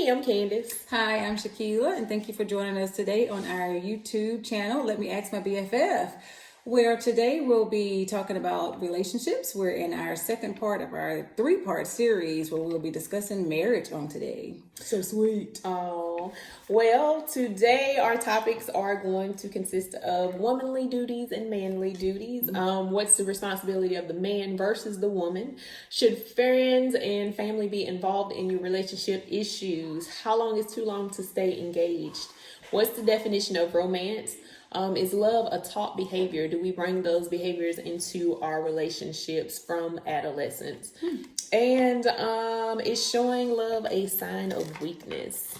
Hey, I'm Candice. Hi, I'm Shakeila, and thank you for joining us today on our YouTube channel, Let Me Ask My BFF, where today we'll be talking about relationships. We're in our second part of our three-part series where we'll be discussing marriage on today. So sweet. Oh, well, today our topics are going to consist of womanly duties and manly duties. What's the responsibility of the man versus the woman? Should friends and family be involved in your relationship issues? How long is too long to stay engaged? What's the definition of romance? Is love a taught behavior? Do we bring those behaviors into our relationships from adolescence? And is showing love a sign of weakness?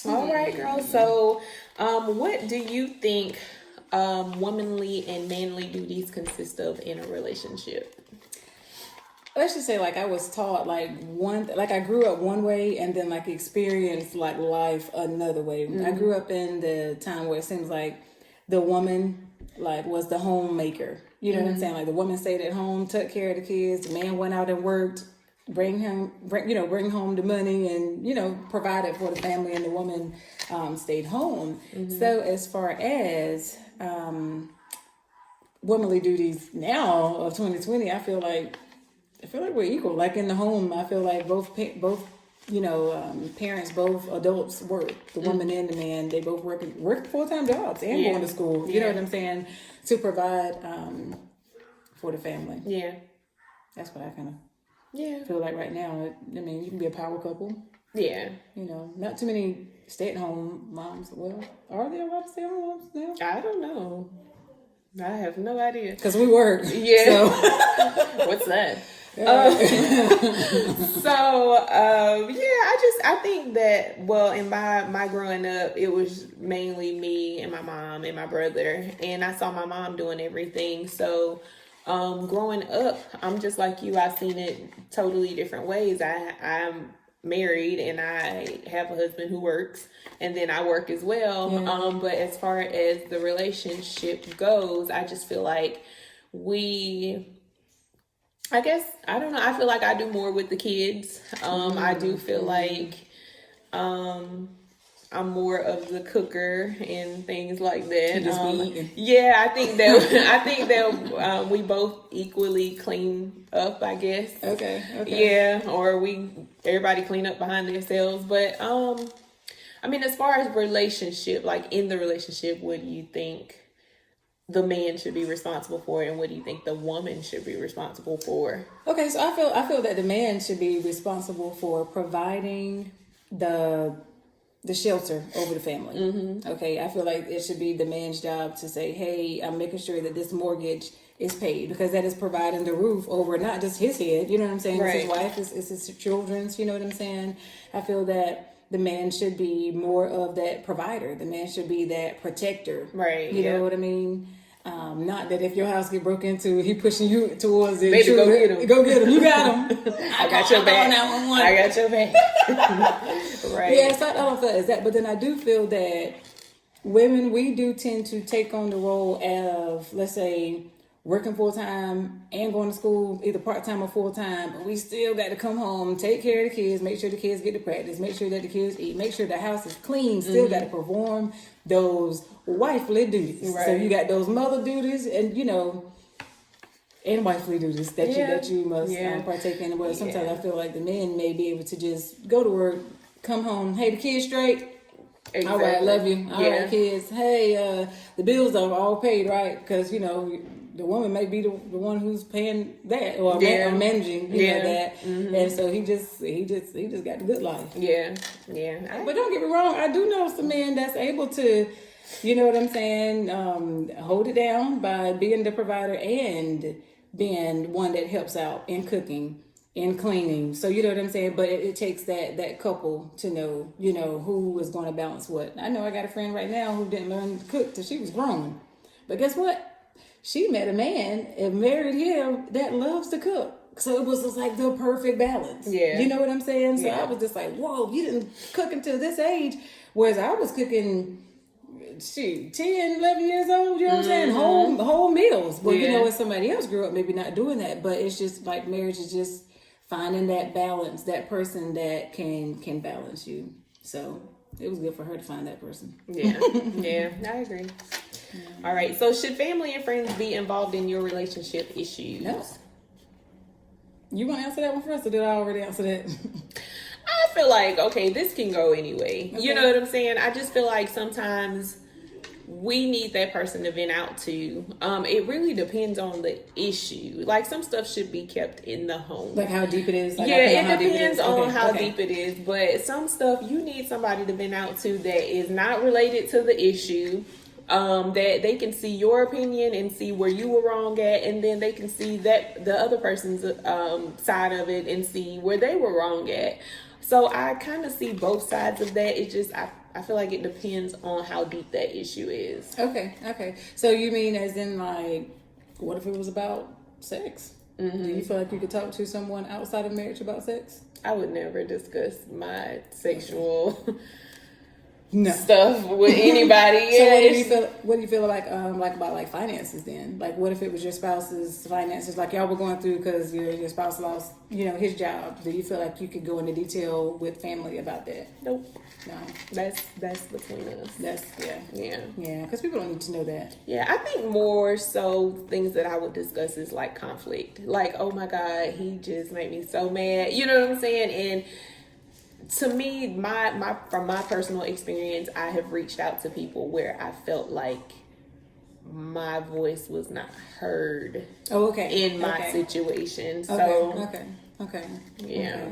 All right, girl. So what do you think womanly and manly duties consist of in a relationship? Let's just say, I was taught, I grew up one way and then, experienced, life another way. Mm-hmm. I grew up in the time where it seems like the woman, was the homemaker. You know what I'm saying? The woman stayed at home, took care of the kids. The man went out and worked, bring home the money and, provided for the family, and the woman stayed home. Mm-hmm. So as far as womanly duties now of 2020, I feel like we're equal. In the home, I feel like both parents, both adults work. The woman and the man, they both work full-time jobs and going to school. You know what I'm saying? To provide for the family. Yeah. That's what I kind of feel like right now. I mean, you can be a power couple. Yeah. Not too many stay-at-home moms. Well, are there a lot of stay-at-home moms now? I don't know. I have no idea. Because we work. Yeah. So. What's that? I think that, in my growing up, it was mainly me and my mom and my brother, and I saw my mom doing everything. So growing up, I'm just like you. I've seen it totally different ways. I'm married and I have a husband who works, and then I work as well. But as far as the relationship goes, I just feel like I don't know. I feel like I do more with the kids. I do feel like I'm more of the cooker and things like that. I think that we both equally clean up, I guess. Okay. Yeah, or everybody clean up behind themselves. But as far as relationship, in the relationship, what do you think the man should be responsible for, and what do you think the woman should be responsible for? Okay, so I feel that the man should be responsible for providing the shelter over the family. Mm-hmm. Okay, I feel like it should be the man's job to say, hey, I'm making sure that this mortgage is paid, because that is providing the roof over not just his head, you know what I'm saying? Right. It's his wife, it's his children's, you know what I'm saying? I feel that the man should be more of that provider. The man should be that protector. Right. You know what I mean? Not that if your house get broke into, he pushing you towards it. Baby, go get him. Go get him. You got him. I got your back. I got your back. Right. Yeah, so I don't feel it's that. But then I do feel that women, we do tend to take on the role of, let's say, working full-time and going to school, either part-time or full-time, but we still got to come home, take care of the kids, make sure the kids get to practice, make sure that the kids eat, make sure the house is clean, still got to perform those wifely duties. Right. So you got those mother duties and, and wifely duties that you must partake in. Well, sometimes I feel like the men may be able to just go to work, come home, hey, the kids straight? Exactly. All right, love you. All right, kids. Hey, the bills are all paid, right? Because, the woman may be the one who's paying that or managing, that. Mm-hmm. And so he just got the good life. Yeah. But don't get me wrong, I do know some men that's able to, you know what I'm saying, hold it down by being the provider and being one that helps out in cooking, in cleaning. So you know what I'm saying? But it takes that couple to know, who is going to balance what. I know I got a friend right now who didn't learn to cook till she was grown. But guess what? She met a man and married him that loves to cook. So it was just the perfect balance. Yeah. You know what I'm saying? So I was just like, whoa, you didn't cook until this age. Whereas I was cooking, 10, 11 years old, you know what I'm saying? Whole meals. Well, as somebody else grew up, maybe not doing that. But it's just marriage is just finding that balance, that person that can balance you. So it was good for her to find that person. Yeah, yeah, I agree. All right, so should family and friends be involved in your relationship issues? No. You want to answer that one first, or did I already answer that? I feel like, okay, this can go anyway. Okay. You know what I'm saying? I just feel like sometimes we need that person to vent out to. It really depends on the issue. Like, some stuff should be kept in the home. Like how deep it is? Like, yeah, it depends on how okay. deep it is. But some stuff you need somebody to vent out to that is not related to the issue. That they can see your opinion and see where you were wrong at, and then they can see that the other person's side of it and see where they were wrong at. So I kind of see both sides of that. It just I feel like it depends on how deep that issue is. Okay. So you mean as in, like, what if it was about sex? Mm-hmm. Do you feel like you could talk to someone outside of marriage about sex? I would never discuss my sexual no. stuff with anybody. So what do you feel like about like finances then? Like, what if it was your spouse's finances, like y'all were going through because your spouse lost, his job? Do you feel like you could go into detail with family about that? Nope. No. That's between us. Yeah, because people don't need to know that. Yeah, I think more so things that I would discuss is like conflict. Like, oh my God, he just made me so mad. You know what I'm saying? And to me, from my personal experience, I have reached out to people where I felt like my voice was not heard. Oh, okay. In my situation. So okay. Yeah.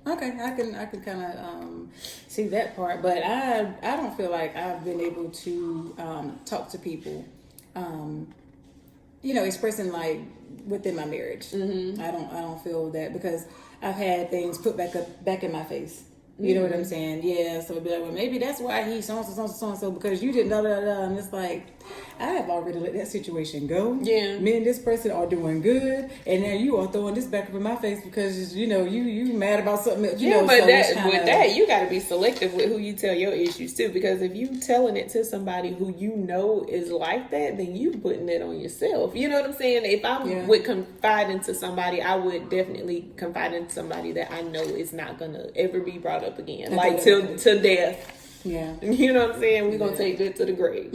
Okay, I can kind of see that part, but I don't feel like I've been able to talk to people, expressing like within my marriage. Mm-hmm. I don't feel that, because I've had things put back in my face. You know what I'm saying? Yeah. So it'd be like, well, maybe that's why he's so because you didn't and it's like, I have already let that situation go. Yeah. Me and this person are doing good, and now you are throwing this back up in my face because you mad about something else. But so that you got to be selective with who you tell your issues to, because if you telling it to somebody who is like that, then you putting it on yourself. You know what I'm saying? If I would confide into somebody, I would definitely confide into somebody that I know is not gonna ever be brought up again, like to death. Yeah. You know what I'm saying? We're going to take that to the grave.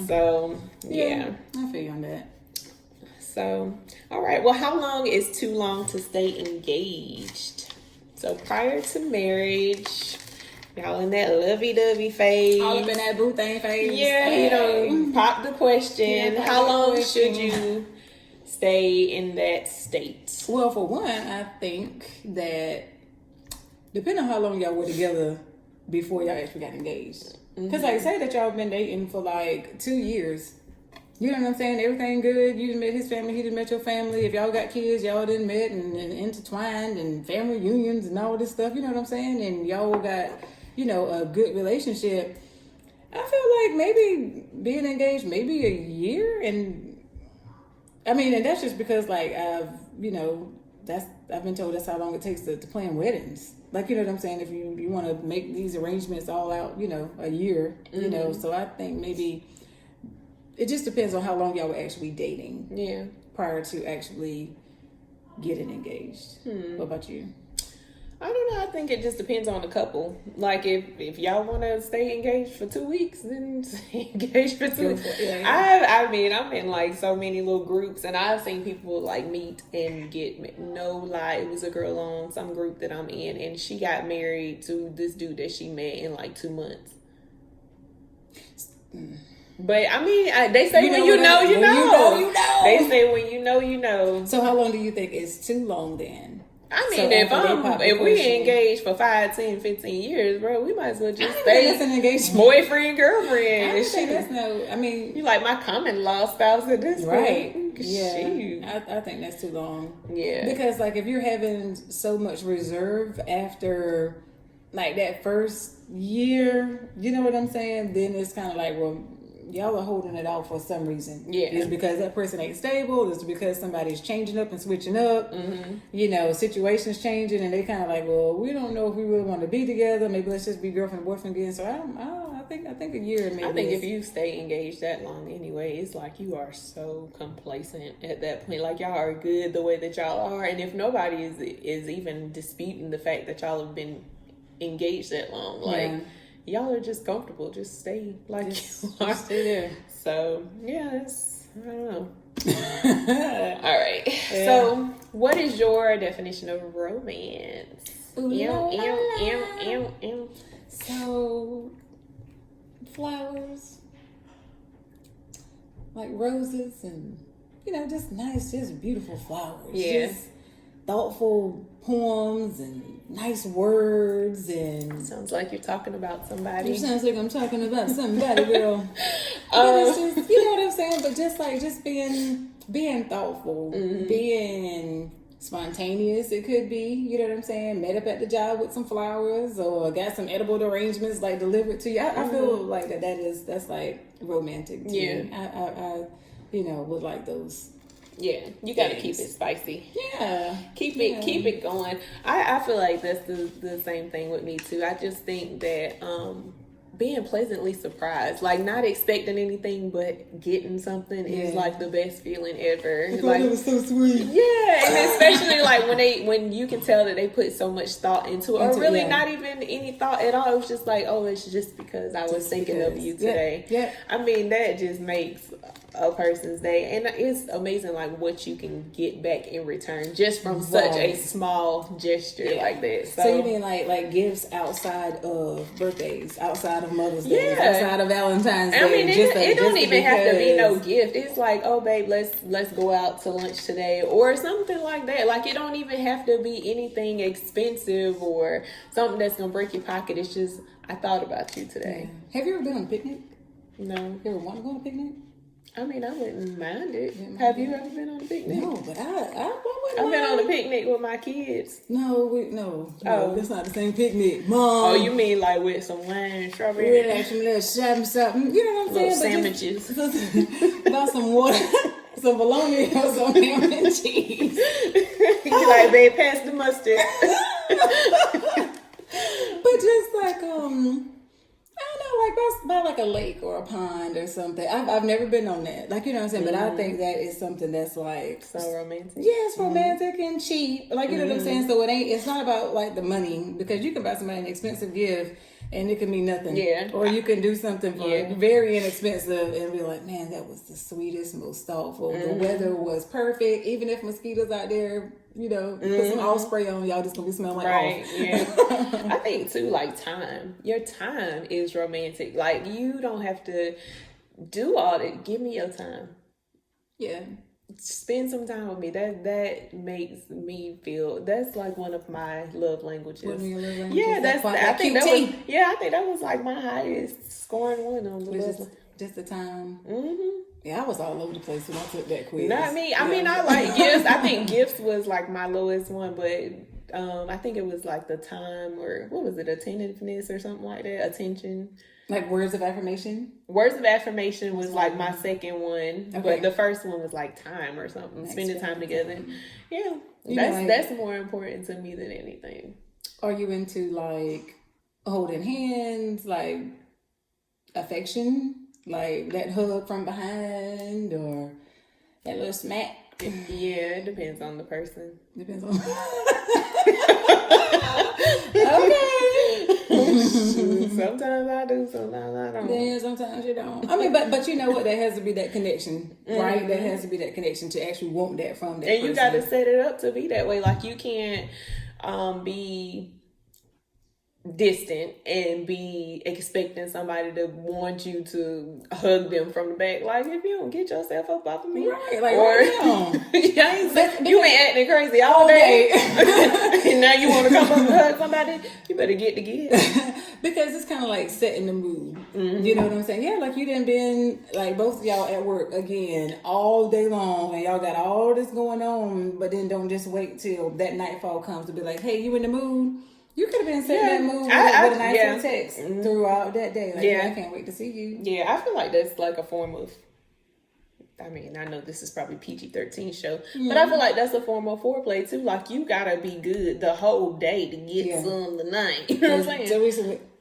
So, yeah. I feel you on that. So, all right. Well, how long is too long to stay engaged? So, prior to marriage, y'all in that lovey-dovey phase. All up in that boo thing phase. Yeah, pop the question. How long should you stay in that state? Well, for one, I think that depending on how long y'all were together before y'all actually got engaged. Because like, say that y'all been dating for like 2 years. You know what I'm saying? Everything good. You done met his family, he done met your family. If y'all got kids, y'all done met and intertwined and family unions and all this stuff. You know what I'm saying? And y'all got, a good relationship. I feel like maybe being engaged maybe a year. And that's just because like I've been told that's how long it takes to plan weddings. Like, you know what I'm saying? If you want to make these arrangements all out, a year, So I think maybe it just depends on how long y'all were actually dating. Yeah. Prior to actually getting engaged. What about you? I don't know. I think it just depends on the couple. Like, if y'all want to stay engaged for 2 weeks, then stay engaged for 2 weeks. I'm in like so many little groups, and I've seen people like meet and get, no lie, it was a girl on some group that I'm in, and she got married to this dude that she met in like 2 months. But they say when you know, you know. They say when you know, you know. So how long do you think is too long then? If we engaged for 5, 10, 15 years, bro, we might as well just stay boyfriend, girlfriend. I think that's you like my common law spouse at this point. Right. Yeah. I think that's too long. Yeah. Because like if you're having so much reserve after like that first year, you know what I'm saying? Then it's kind of like, well, y'all are holding it off for some reason. Yeah. It's because that person ain't stable. It's because somebody's changing up and switching up. Mm-hmm. Situations changing, and they kind of like, well, we don't know if we really want to be together. Maybe let's just be girlfriend and boyfriend again. So I think a year maybe. I think if you stay engaged that long anyway, it's like you are so complacent at that point. Like y'all are good the way that y'all are, and if nobody is even disputing the fact that y'all have been engaged that long, like y'all are just comfortable. Just stay like you are. Just stay there. So yeah, I don't know. All right. Yeah. So, what is your definition of romance? So, flowers, like roses, and just nice, just beautiful flowers. Yeah. Just thoughtful poems and nice words, and sounds like you're talking about somebody. It sounds like I'm talking about somebody, girl. But it's just, you know what I'm saying? But just being thoughtful, being spontaneous. It could be, you know what I'm saying? Met up at the job with some flowers, or got some edible arrangements like delivered to you. I feel like that's like romantic to me. I would like those. Yeah, you gotta keep it spicy. Yeah, keep it going. I feel like that's the same thing with me too. I just think that being pleasantly surprised, like not expecting anything but getting something is like the best feeling ever. Like it was so sweet. Yeah, and especially like when you can tell that they put so much thought into it, or really not even any thought at all. It was just like, oh, it's just because I was thinking of you today. Yeah. I mean, that just makes a person's day, and it's amazing like what you can get back in return just from such a small gesture like that. So you mean like gifts outside of birthdays, outside of Mother's Day, outside of Valentine's Day? I mean, it don't even have to be no gift. It's like, oh babe, let's go out to lunch today, or something like that. Like it don't even have to be anything expensive or something that's gonna break your pocket. It's just, I thought about you today. Have you ever been on a picnic? No. You ever want to go on a picnic? I mean, I wouldn't mind it. Have you ever been on a picnic? No, but I've been on a picnic with my kids. No, that's not the same picnic, Mom. Oh, you mean like with some wine, strawberry? Yeah, like some little something. You know what I'm saying? Sandwiches. About some water, some bologna, or some ham and cheese. You like, babe, pass the mustard. But just like I don't know, like by like a lake or a pond or something. I've never been on that. Like, you know what I'm saying? But I think that is something that's like so romantic. Yeah, it's romantic and cheap. Like, you know what I'm saying? So it's not about like the money, because you can buy somebody an expensive gift and it can mean nothing. Yeah. Or you can do something for very inexpensive and be like, man, that was the sweetest, most thoughtful. The weather was perfect. Even if mosquitoes out there, put some all spray on, y'all just gonna be smelling like off. Yeah. I think too, like time. Your time is romantic. Like you don't have to do all that. Give me your time. Yeah. Spend some time with me. That makes me feel. That's like one of my love languages. Yeah, I think that was like my highest scoring one on the love. Just the time. Mm-hmm. Yeah, I was all over the place when I took that quiz. Not me. I mean, I like gifts. I think gifts was like my lowest one, but I think it was like the time, or what was it, attentiveness or something like that, attention. Like words of affirmation? Words of affirmation was like my second one, but the first one was like time or something, spending time together. Yeah, that's more important to me than anything. Are you into like holding hands, like affection? Like that hug from behind, or that little smack? Yeah, it depends on the person. Depends on. Okay. Sometimes I do, sometimes I don't. Yeah, sometimes you don't. I mean, but you know what? There has to be that connection, right? There has to be that connection to actually want that from that person. And you got to set it up to be that way. Like you can't be distant and be expecting somebody to want you to hug them from the back. Like if you don't get yourself up off of me, right? Like you ain't acting crazy all day, and now you want to come up and hug somebody. You better get together. Because it's kind of like setting the mood. You know what I'm saying? Yeah, like you done been like both of y'all at work again all day long, and y'all got all this going on, but then don't just wait till that nightfall comes to be like, hey, you in the mood? You could have been setting that mood with a nice little text throughout that day. Like, I can't wait to see you. Yeah, I feel like that's like a form of I mean, I know this is probably PG-13 show, but I feel like that's a form of foreplay too. Like, you gotta be good the whole day to get some tonight. You know what I'm saying? So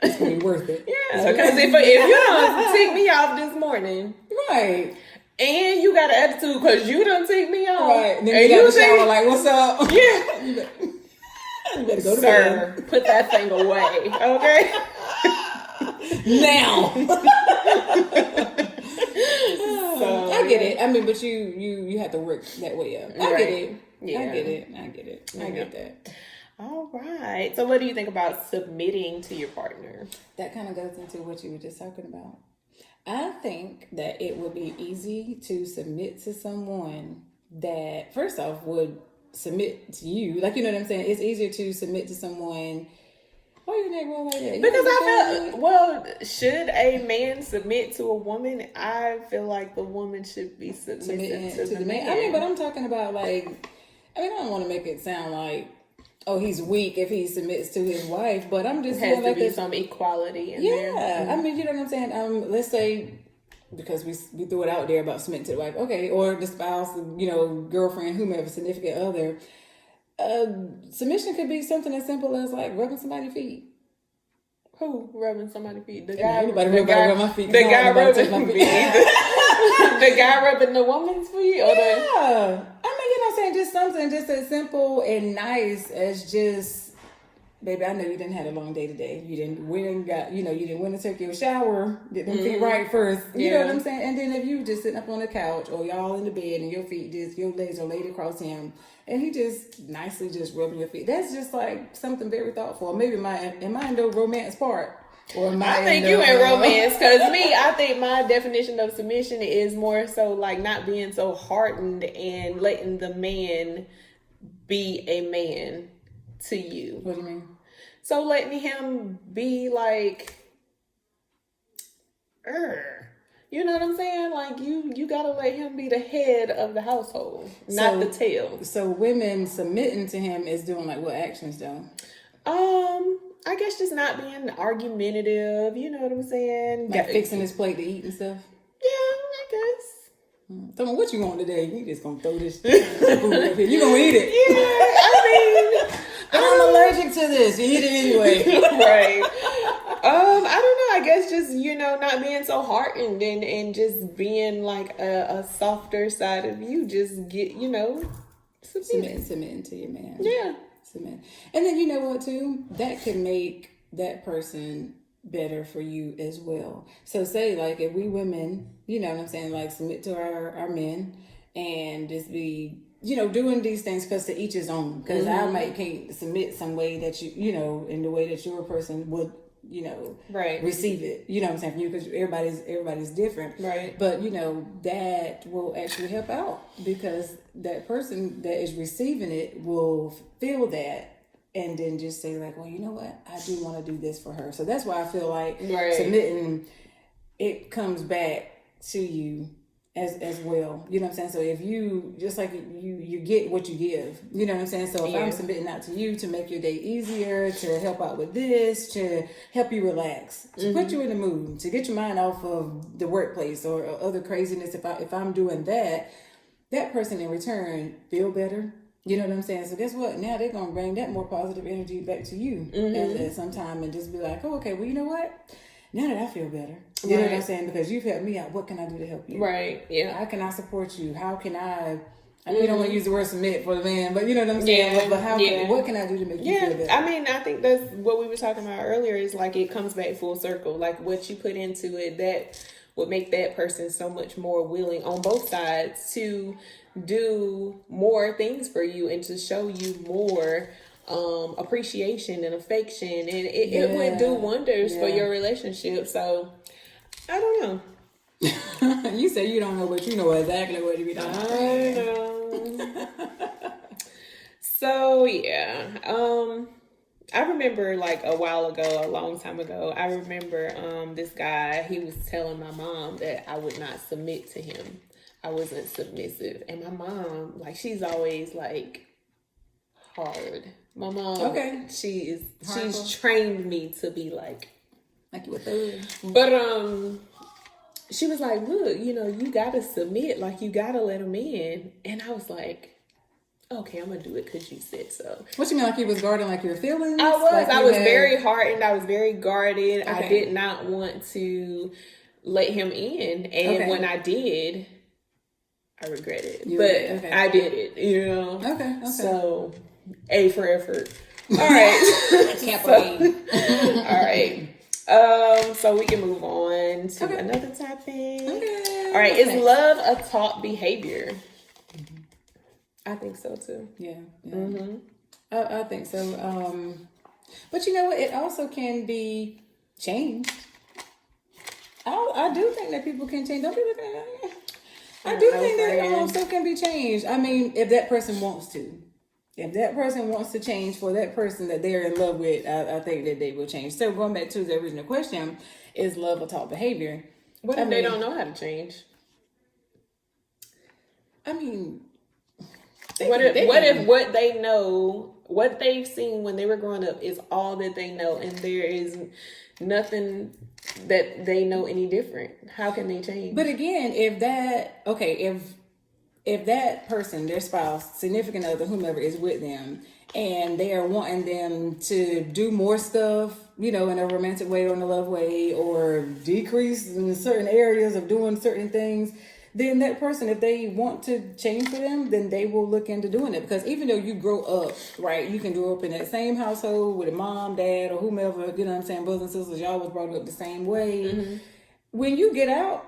it's gonna be worth it. Yeah, because if you don't take me off this morning, right, and you got an attitude because you done take me off, right, and then you got the shower like, what's up? Yeah, you better go to bed. Put that thing away, okay? Now. I get it. I mean, but you have to work that way up. I get it. Yeah. I get it. I get that. All right. So what do you think about submitting to your partner? That kind of goes into what you were just talking about. I think that it would be easy to submit to someone that, first off, would submit to you. Like, you know what I'm saying? It's easier to submit to someone. Why you neck roll like that? Because I feel, well, should a man submit to a woman? I feel like the woman should be submitting to the man. I mean, but I'm talking about, like, I mean, I don't want to make it sound like, oh, he's weak if he submits to his wife, but I'm just saying, like, be some equality in there. Yeah, I mean, you know what I'm saying? Let's say, because we threw it out there about submitting to the wife, okay, or the spouse, you know, girlfriend, whomever, significant other. Submission could be something as simple as, like, rubbing somebody's feet. Who rubbing somebody's feet? The guy. Anybody rub my feet. The guy rubbing my feet. The guy rubbing the woman's feet, or yeah. I mean, you know what I'm saying? Just something just as simple and nice as just, baby, I know you didn't have a long day today. You didn't went and took your shower, get them feet right first. You know what I'm saying? And then if you just sitting up on the couch or y'all in the bed and your legs are laid across him, and he just nicely just rubbing your feet. That's just like something very thoughtful. Maybe am I in the romance part? Or I think you in romance, because I think my definition of submission is more so like not being so hardened and letting the man be a man to you. What do you mean? So letting him be like, you know what I'm saying? Like you gotta let him be the head of the household, not the tail. So women submitting to him is doing like what actions though? I guess just not being argumentative. You know what I'm saying? Like fixing his plate to eat and stuff. Yeah, I guess. Tell me what you want today. You just gonna throw this food up here. You gonna eat it? Yeah, I mean, I'm allergic to this. You eat it anyway, right? I don't know. I guess just not being so hardened and just being like a softer side of you. Just get submitting to your man. Yeah. Submit. And then you know what too? That could make that person better for you as well. So say like if we women, you know what I'm saying, like submit to our men and just be, doing these things because to each his own. Because I can't submit some way that in the way that your person would, right, receive it. You know what I'm saying? For you, because everybody's different. Right. But that will actually help out because that person that is receiving it will feel that and then just say like, well, you know what? I do want to do this for her. So that's why I feel like submitting, it comes back to you as well. You know what I'm saying? So if you, just like you get what you give, you know what I'm saying? So if I'm submitting out to you to make your day easier, to help out with this, to help you relax, to put you in the mood, to get your mind off of the workplace or other craziness, if I'm doing that person in return feel better. You know what I'm saying? So guess what? Now they're going to bring that more positive energy back to you at some time and just be like, oh, okay, well, you know what? Now that I feel better. You know what I'm saying? Because you've helped me out. What can I do to help you? Right, yeah. How can I support you? How can I know you don't want to use the word submit for the man, but you know what I'm saying? Yeah. But what can I do to make you feel better? I mean, I think that's what we were talking about earlier is like it comes back full circle. Like what you put into it, that would make that person so much more willing on both sides to do more things for you and to show you more appreciation and affection, and it would do wonders for your relationship. So I don't know. You say you don't know, but you know exactly what to be talking about. I know. So yeah, I remember like a while ago, a long time ago, I remember this guy, he was telling my mom that I would not submit to him. I wasn't submissive. And my mom, like, she's always like hard. My mom, she's trained me to be like you a thug. But she was like, look, you gotta submit, like you gotta let him in. And I was like, okay, I'm gonna do it because you said so. What you mean, like you was guarding like your feelings? I was very hardened. I was very guarded. Okay. I did not want to let him in. And when I did, I regret it. I did it, Okay. So, A for effort. All right. Can't believe. All right. So we can move on to another topic. Okay. All right. Is love a taught behavior? I think so too. Yeah. Mm-hmm. I think so. But you know what? It also can be changed. I do think that people can change. Don't be looking at that. I do think that stuff can be changed. I mean, if that person wants to. If that person wants to change for that person that they're in love with, I think that they will change. So going back to the original question, is love a taught behavior? What if they don't know how to change? I mean, what if what they know, what they've seen when they were growing up is all that they know, and there is nothing that they know any different? How can they change? But again, if that person, their spouse, significant other, whomever is with them, and they are wanting them to do more stuff, in a romantic way or in a love way, or decrease in certain areas of doing certain things, then that person, if they want to change for them, then they will look into doing it. Because even though you grow up, right, you can grow up in that same household with a mom, dad, or whomever, brothers and sisters, y'all was brought up the same way. Mm-hmm. When you get out,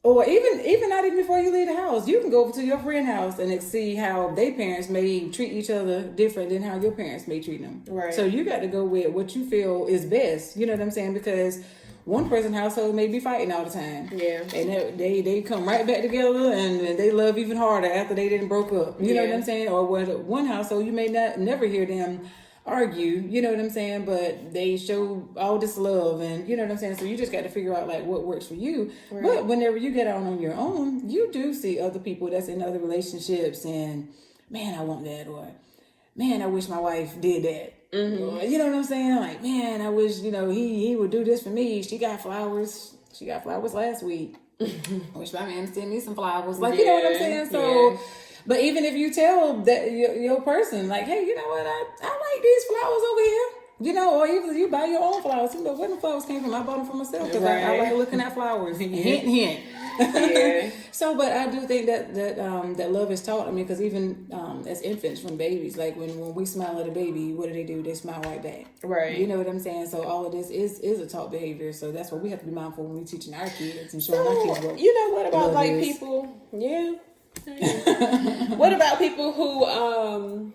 or even not even before you leave the house, you can go over to your friend's house and see how their parents may treat each other different than how your parents may treat them. Right. So you got to go with what you feel is best. You know what I'm saying? Because one person's household may be fighting all the time. Yeah. And they come right back together and they love even harder after they didn't broke up. You know what I'm saying? Or with one household, you may never hear them argue, you know what I'm saying? But they show all this love, and you know what I'm saying? So you just got to figure out like what works for you. Right. But whenever you get out on your own, you do see other people that's in other relationships, and man, I want that, or man, I wish my wife did that. Mm-hmm. Or, you know what I'm saying? Like, man, I wish, he would do this for me. She got flowers last week. I wish my man send me some flowers. Like, you know what I'm saying? So but even if you tell that your person, like, hey, you know what, I like these flowers over here, or even you buy your own flowers. Where the flowers came from? I bought them for myself because I like looking at flowers. Hint, hint. Yeah. So, but I do think that love is taught. I mean, because even as infants, from babies, like when we smile at a baby, what do? They smile right back. Right. You know what I'm saying? So all of this is a taught behavior. So that's what we have to be mindful when we're teaching our kids and showing our kids what. What about like is. People? Yeah. What about people who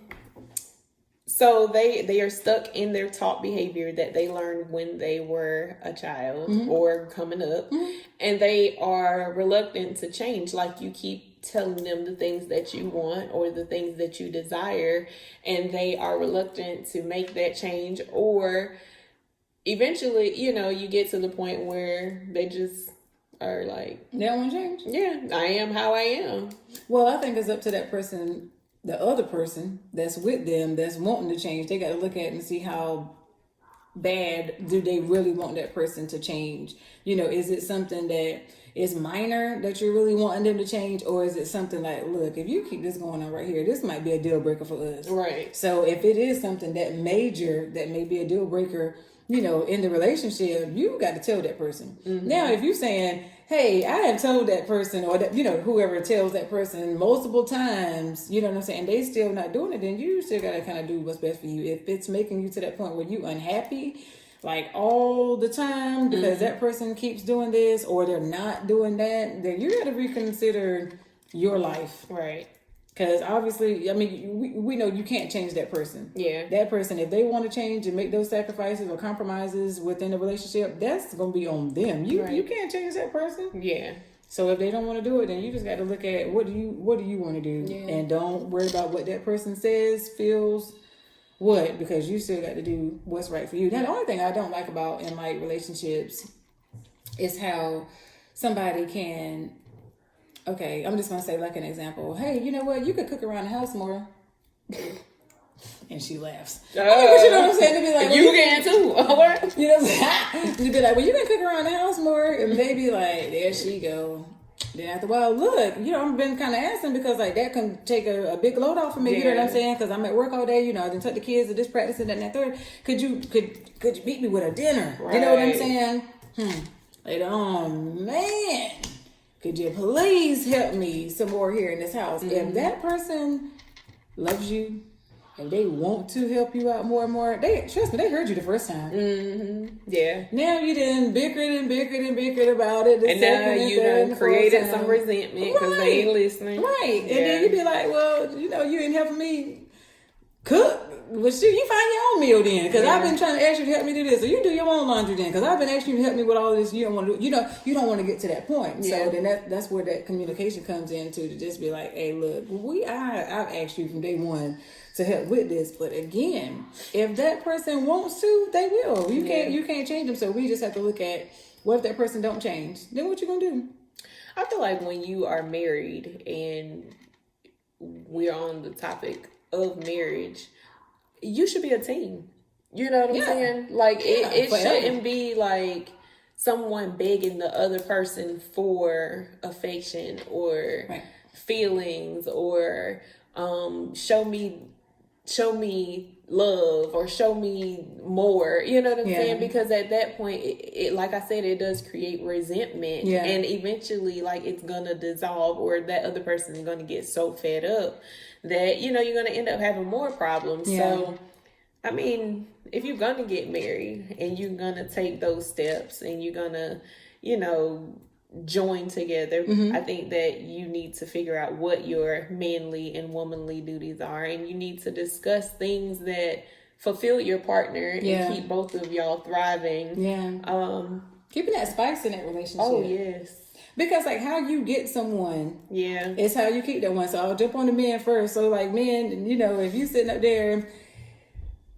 so they are stuck in their taught behavior that they learned when they were a child or coming up, and they are reluctant to change? Like, you keep telling them the things that you want or the things that you desire, and they are reluctant to make that change, or eventually, you get to the point where they just are like, they don't want to change. Yeah, I am how I am. Well, I think it's up to that person, the other person that's with them, that's wanting to change. They got to look at it and see how bad do they really want that person to change. Is it something that is minor that you're really wanting them to change, or is it something like, look, if you keep this going on right here, this might be a deal breaker for us. Right. So if it is something that major, that may be a deal breaker, in the relationship, you got to tell that person. Mm-hmm. Now, if you're saying, hey, I have told that person, or that, whoever tells that person multiple times, you know what I'm saying, they still not doing it, then you still got to kind of do what's best for you. If it's making you to that point where you unhappy, like all the time, because that person keeps doing this, or they're not doing that, then you got to reconsider your life. Right. Because obviously, I mean, we know you can't change that person. Yeah. That person, if they want to change and make those sacrifices or compromises within the relationship, that's going to be on them. You can't change that person. Yeah. So if they don't want to do it, then you just got to look at what do you want to do, and don't worry about what that person says, feels, because you still got to do what's right for you. Now, the only thing I don't like about in like relationships is how somebody can. Okay, I'm just going to say like an example. Hey, you know what? You could cook around the house more. And she laughs. But you know what I'm saying? To be like, you can too. You know what I'm saying? You'd be like, well, you can cook around the house more. And they be like, there she go. Then after a while, look, you know, I've been kind of asking because like that can take a big load off of me. You know what I'm saying? Because I'm at work all day. You know, I done took the kids to this practice and that and that third. Could you beat me with a dinner? Right. You know what I'm saying? Later on, man, could you please help me some more here in this house? If that person loves you and they want to help you out more and more, trust me, they heard you the first time. Yeah. Now you done bickered about it. And now you done created some resentment because they ain't listening. Right. Yeah. And then you be like, well, you know, you ain't helping me cook. Well, shoot, you find your own meal then. Because I've been trying to ask you to help me do this. So you do your own laundry then. Because I've been asking you to help me with all this. You don't want to do, you don't want to get to that point. Yeah. So then that's where that communication comes in to just be like, hey, look, I've asked you from day one to help with this. But again, if that person wants to, they will. You can't change them. So we just have to look at what if that person don't change? Then what you gonna do? I feel like when you are married and we're on the topic of marriage, you should be a team. You know what I'm saying? Like it shouldn't be like someone begging the other person for affection or feelings or show me love or show me more. You know what I'm saying? Because at that point, it like I said, it does create resentment, and eventually, like it's gonna dissolve, or that other person is gonna get so fed up that you're gonna end up having more problems. So, I mean, if you're gonna get married and you're gonna take those steps and you're gonna, join together, I think that you need to figure out what your manly and womanly duties are, and you need to discuss things that fulfill your partner and keep both of y'all thriving. Keeping that spice in that relationship. Oh yes. Because like how you get someone, it's how you keep that one. So I'll jump on the men first. So like men, if you sitting up there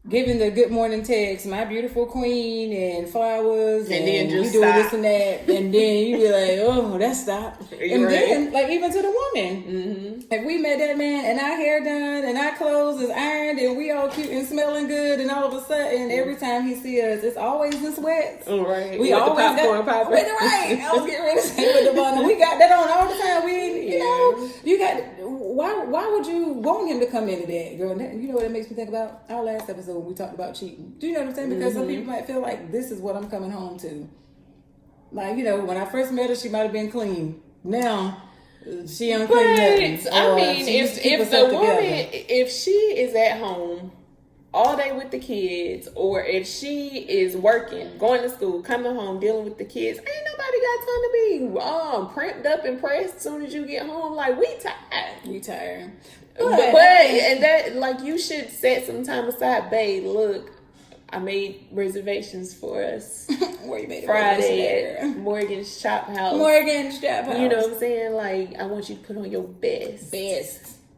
giving the good morning text, my beautiful queen, and flowers, and then just you doing this and that, and then you be like, oh, that stopped. And then, like, even to the woman, if we met that man and our hair done and our clothes is ironed and we all cute and smelling good, and all of a sudden, every time he see us, it's always in sweats. Right. We always got I was getting ready to say with the bun. We got that on all the time. You got. Why would you want him to come into that, girl? You know what it makes me think about? Our last episode when we talked about cheating. Do you know what I'm saying? Because some people might feel like this is what I'm coming home to. Like, when I first met her, she might have been clean. Now, she unclean nothing. I mean, if the woman, if she is at home all day with the kids, or if she is working, going to school, coming home, dealing with the kids, ain't nobody got time to be primped up and pressed as soon as you get home. Like, we tired. You tired. But and that, like, you should set some time aside. Babe, look, I made reservations for us. Where you made it? Friday at Morgan's Chop House. You know what I'm saying? Like, I want you to put on your best.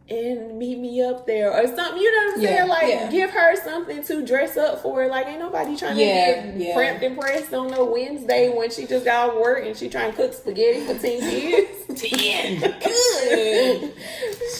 And meet me up there or something. You know what I'm saying? Like, give her something to dress up for. Like, ain't nobody trying to get primped and pressed on no Wednesday when she just got out of work and she trying to cook spaghetti for 10 kids. 10. Good.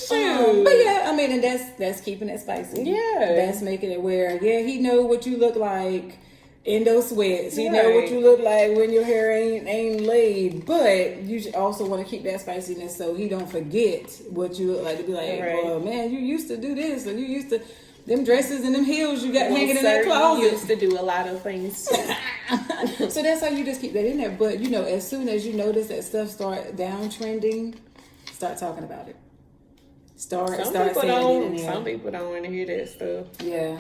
Shoot. But I mean, and that's keeping it spicy. Yeah. That's making it where, he know what you look like in those sweats. He know what you look like when your hair ain't laid. But you should also want to keep that spiciness so he don't forget what you look like. To be like, oh man, you used to do this, or you used to them dresses and them heels you got hanging in that closet. You used to do a lot of things. So that's how you just keep that in there. But as soon as you notice that stuff start downtrending, start talking about it. Start saying it in there. Some people don't want to hear that stuff. Yeah.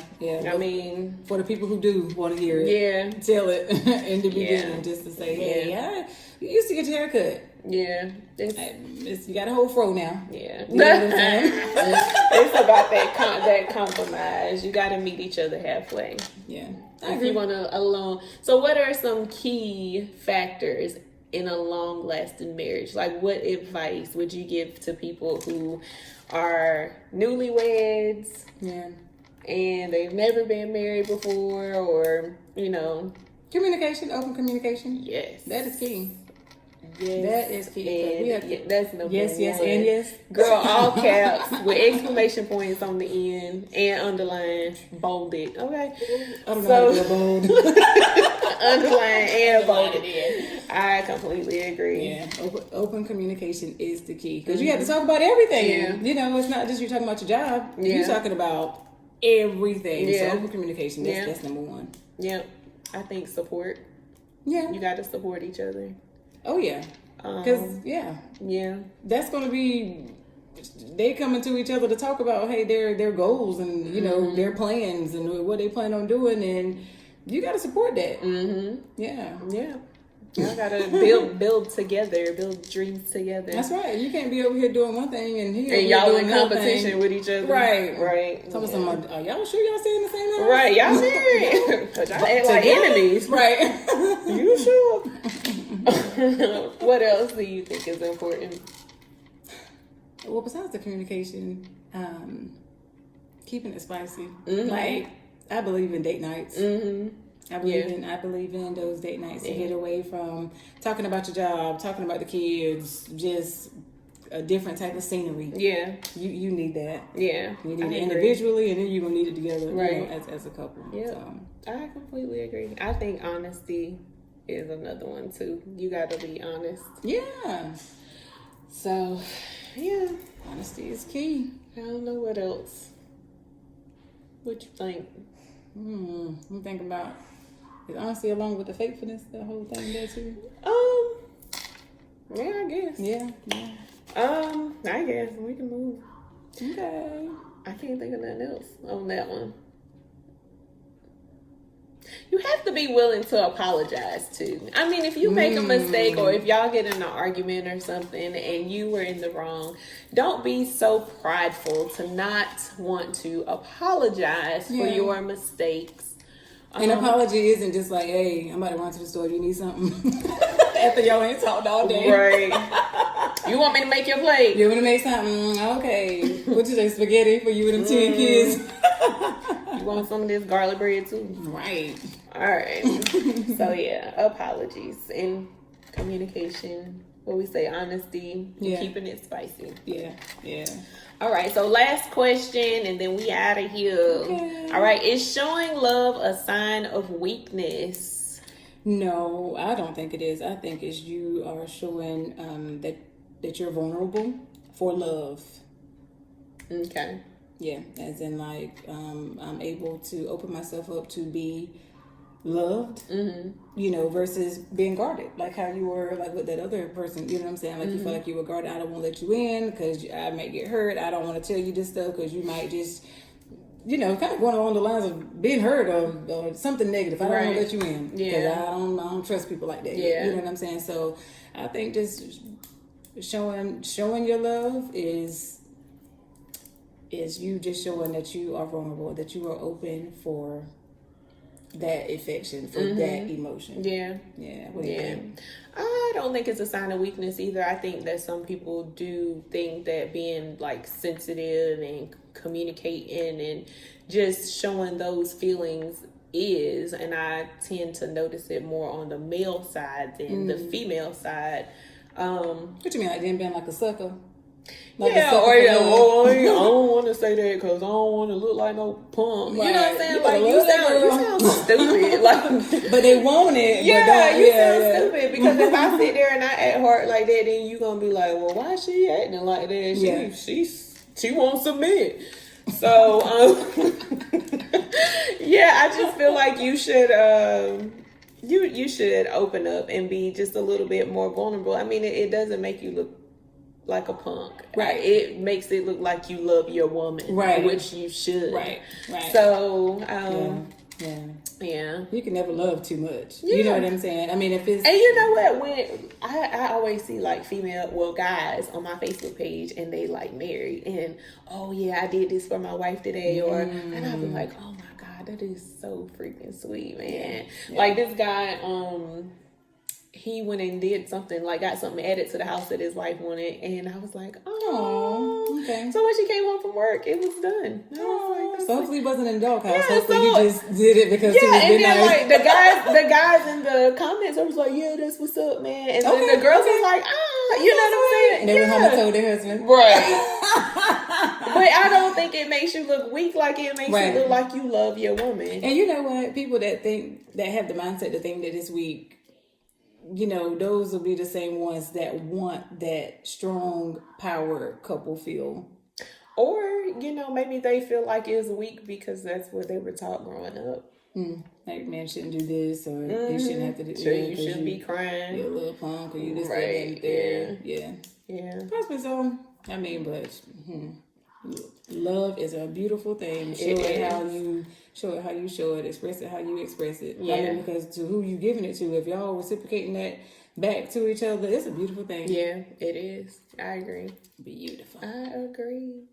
I mean, for the people who do want to hear it, tell it in the beginning, just to say, hey, you used to get your hair cut. Yeah, you got a whole fro now. Yeah, you know what I'm saying? It's about that compromise. You got to meet each other halfway. Yeah, if you want to alone. So, what are some key factors in a long-lasting marriage? Like, what advice would you give to people who are newlyweds and they've never been married before, or communication, open communication? Yes, that is key. Yes, That is key. and that's number yes, one. yes, and yes. Girl, all caps with exclamation points on the end and underline, bolded. Okay, I don't know how to go bold. underline and bolded. I completely agree. Yeah, open communication is the key because you have to talk about everything. Yeah. You know, it's not just you talking about your job. Yeah. You're talking about everything. Yeah. So open communication, that's number one. Yeah, I think support. Yeah. You got to support each other. Oh yeah. Because Yeah. that's going to be they coming to each other to talk about their goals and you know their plans and what they plan on doing, and you got to support that. Yeah. Y'all gotta build together, build dreams together. That's right. You can't be over here doing one thing and y'all in competition with each other. Right. Tell me something. Are y'all sure y'all stay in the same house? Right, y'all serious? Cause y'all act like enemies. Right. You sure? What else do you think is important? Well, besides the communication, keeping it spicy. Like, I believe in date nights. I believe in those date nights to get away from talking about your job, talking about the kids, just a different type of scenery. Yeah. You need that. Yeah. You need it individually, and then you're gonna need it together, right? You know, as a couple. Yeah. So. I completely agree. I think honesty is another one too. You got to be honest. Yeah. So, yeah. Honesty is key. I don't know what else. What you think? I'm thinking about is honesty along with the faithfulness, the whole thing there too. Yeah, I guess. Yeah. I guess we can move. Okay. I can't think of nothing else on that one. You have to be willing to apologize too. I mean, if you make a mistake or if y'all get in an argument or something and you were in the wrong, don't be so prideful to not want to apologize for your mistakes. An apology isn't just like, hey, I'm about to run to the store. You need something? After y'all ain't talked all day. Right. You want me to make your plate? You want to make something? Okay. What you say, spaghetti for you and them 10 kids? You want some of this garlic bread too? Right. All right. So yeah, apologies and communication. What we say, honesty, and keeping it spicy. Yeah. All right, so last question, and then we out of here. Okay. All right, is showing love a sign of weakness? No, I don't think it is. I think it's you are showing that you're vulnerable for love. Okay. Yeah, as in like I'm able to open myself up to be loved, you know, versus being guarded, like how you were like with that other person, you know what I'm saying? Like you feel like you were guarded. I don't want to let you in because I might get hurt. I don't want to tell you this stuff because you might just, you know, kind of going along the lines of being hurt or something negative. I don't want to let you in because I don't trust people like that. Yeah. You know what I'm saying? So I think just showing your love is you just showing that you are vulnerable, that you are open for that affection, for that emotion. Yeah. What do you think? I don't think it's a sign of weakness either. I think that some people do think that being like sensitive and communicating and just showing those feelings is, and I tend to notice it more on the male side than the female side. What you mean, like them being like a sucker? Like I don't want to say that because I don't want to look like no punk. Right. You know what I'm saying? Like you sound stupid. Like, but they want it. Yeah, you sound stupid because if I sit there and I act hard like that, then you gonna be like, well, why is she acting like that? She won't submit. So I just feel like you should you should open up and be just a little bit more vulnerable. I mean, it doesn't make you look like a punk, right? It makes it look like you love your woman, right? Which you should, right? So, yeah. You can never love too much. You know what I'm saying? I mean, if it's and you know what, when I always see like guys on my Facebook page and they like married and I did this for my wife today, or and I'll be like, oh my god, that is so freaking sweet, man. Yeah. Like this guy, he went and did something, like got something added to the house that his wife wanted, and I was like, oh, Okay. So when she came home from work, it was done. I was So hopefully it wasn't in the doghouse. Yeah, hopefully so- you just did it because she was and being then nice. like the guys in the comments, I was like, yeah, that's what's up, man. And then the girls was like, you know what I'm saying? And they went home and told their husband. Right. But I don't think it makes you look weak. Like it makes you look like you love your woman. And you know what? People that have the mindset to think that it's weak, you know, those will be the same ones that want that strong power couple feel. Or, you know, maybe they feel like it's weak because that's what they were taught growing up. Like, man shouldn't do this, or you shouldn't have to do So you shouldn't be crying. You're a little punk, or you just that and there. Yeah. Possibly so. I mean, but love is a beautiful thing. Show it how you show it. Express it how you express it. Yeah. I mean, because to who you giving it to, if y'all reciprocating that back to each other, it's a beautiful thing. Yeah, it is. I agree. Beautiful. I agree.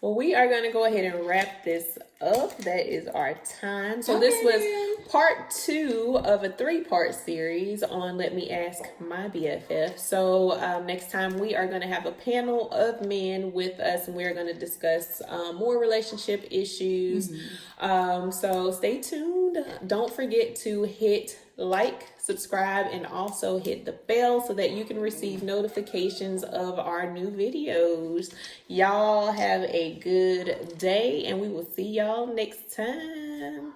Well, we are going to go ahead and wrap this up. That is our time. So this was part 2 of a 3-part series on Let Me Ask My BFF. So next time we are going to have a panel of men with us, and we're going to discuss more relationship issues. So stay tuned. Don't forget to hit like, subscribe, and also hit the bell so that you can receive notifications of our new videos. Y'all have a good day, and we will see y'all next time.